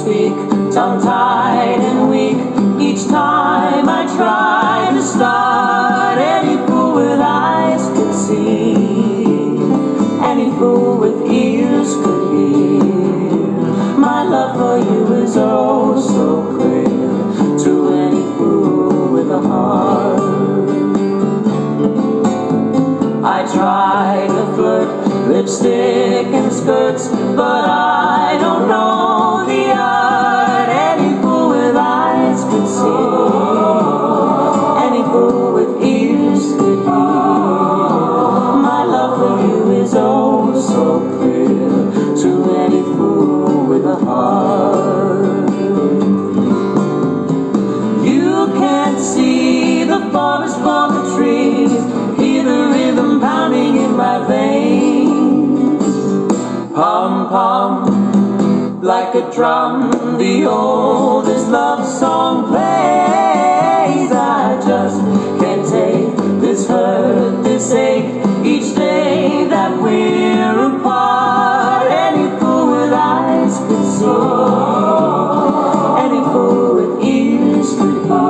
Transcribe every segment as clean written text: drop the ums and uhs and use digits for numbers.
speak, tongue-tied and weak. Each time I try to start, any fool with eyes could see, any fool with ears could hear. My love for you is oh so clear to any fool with a heart. I try to flirt, lipstick and skirts, but I don't know the art. Any fool with eyes could see, any fool with ears could hear. My love for you is oh so clear to any fool with a heart. You can't see the forest for the trees, hear the rhythm pounding in my veins. Pom pom, like a drum, the oldest love song plays. I just can't take this hurt, this ache, each day that we're apart. Any fool with eyes could see, any fool with ears could hear.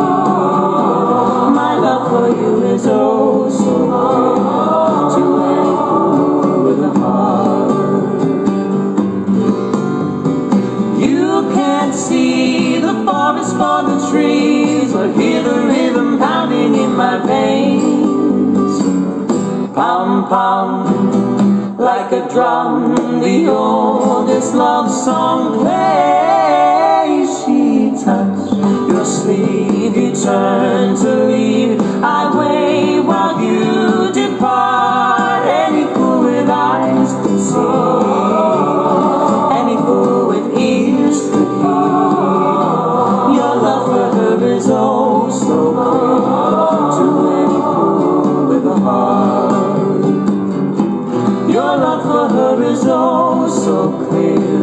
My love for you is oh so clear to any fool with a heart. You can't see the forest for the trees, or hear the rhythm pounding in my veins. Pom pom, like a drum, the oldest love song plays. She touched your sleeve, you turn to leave, I wait while you depart. Any fool with eyes could see, any fool with ears could hear. Your love for her is oh so clear to any fool with a heart. Your love for her is oh so clear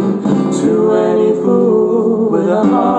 to any fool with a heart.